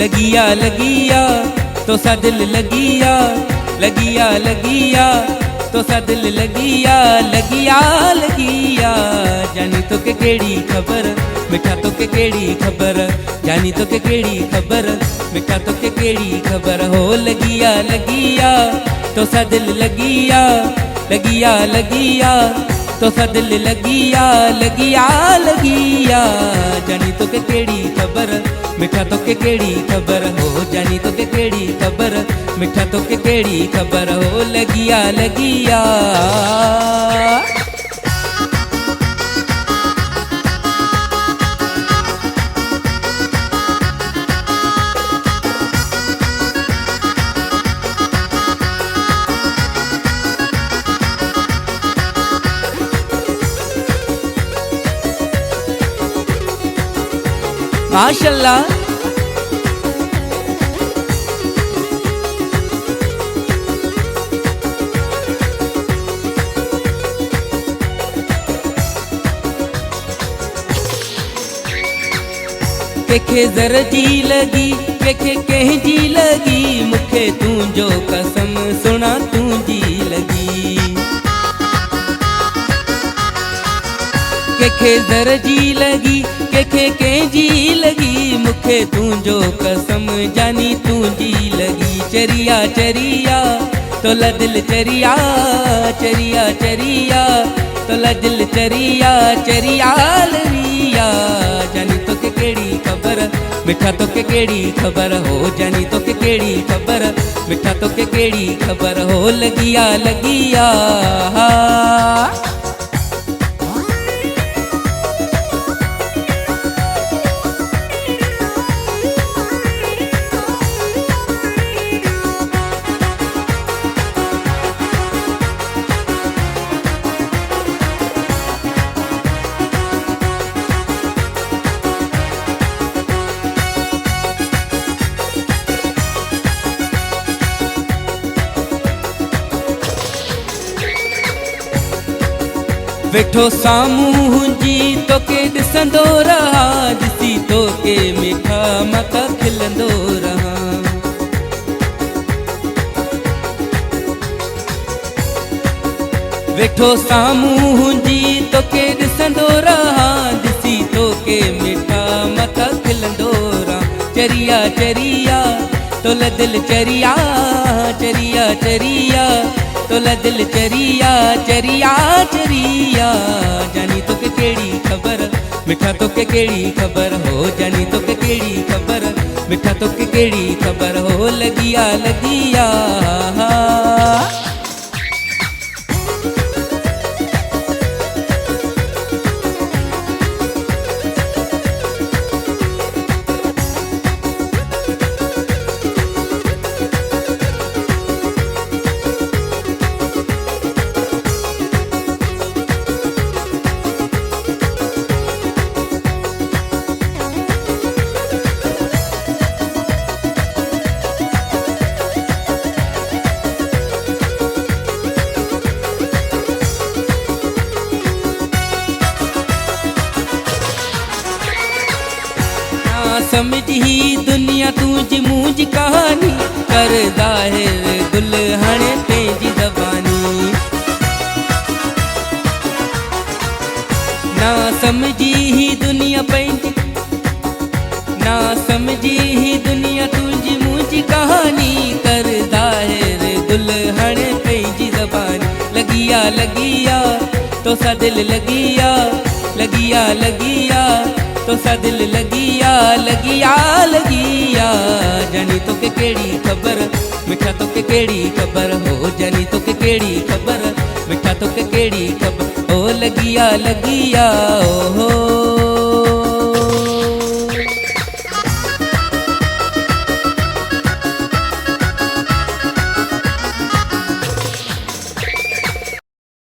लगिया लगिया तो सा दिल लगिया, लगिया लगिया तो सा दिल लगिया, लगिया लगिया। जानी तो के केड़ी खबर, मिठा तो के केड़ी खबर, जानी तो के केड़ी खबर, मिठा तो के केड़ी खबर। हो लगिया लगिया तो सा दिल लगिया, लगिया लगिया तो सा दिल लगिया, लगिया लगिया। जानी तो के केड़ी खबर, मिठा तो के केड़ी खबर। हो जानी तो के केड़ी खबर, मिठा तो के केड़ी खबर। हो लगिया लगिया। माशाल्लाह। केखे जर जी लगी, केखे कह जी लगी, मुखे तू जो कसम सुना तू जी लगी। केखे जर जी लगी, केखे के जी लगी, मुखे तू जो कसम जानी तू जी लगी। चरिया चरिया तो ला दिल चरिया, चरिया चरिया तो ला दिल चरिया, चरिया लरिया। जानी तो के केड़ी खबर, मिठा तो के केड़ी खबर। हो जानी तो के केड़ी खबर, मिठा तो के केड़ी खबर। हो लगिया लगिया। वेठो सामूं जी तो के ॾिसंदो रहा, ॾिसी तो के मिठा मका खिलंदो रहा। वेठो सामूं जी तो के ॾिसंदो रहा, ॾिसी तो के मिठा मका खिलंदो रहा। चरिया चरिया तो ला दिल चरिया, चरिया चरिया तो ला दिल चरिया, चरिया चरिया। जानी तो के केड़ी खबर, मिठा तो के केड़ी खबर। हो जानी तो के केड़ी खबर, मिठा तो के केड़ी खबर। हो लगिया लगिया। समझी दुनिया तूंजी मूंजी कहानी, कर ज़ाहिर दुल्हन तेजी ज़बानी। ना समझी ही दुनिया पंहिंजी, ना समझी ही दुनिया तूंजी मूंजी कहानी, कर ज़ाहिर दुल्हन तेजी ज़बानी। लगिया लगिया तो सा दिल लगिया, लगिया लगिया तो सा दिल लगिया, लगिया लगिया। जानी तो के केड़ी खबर, मिठा तो के केड़ी खबर। हो जानी तो के केड़ी खबर, मिठा तो के केड़ी खबर। ओ लगिया लगिया। ओ हो।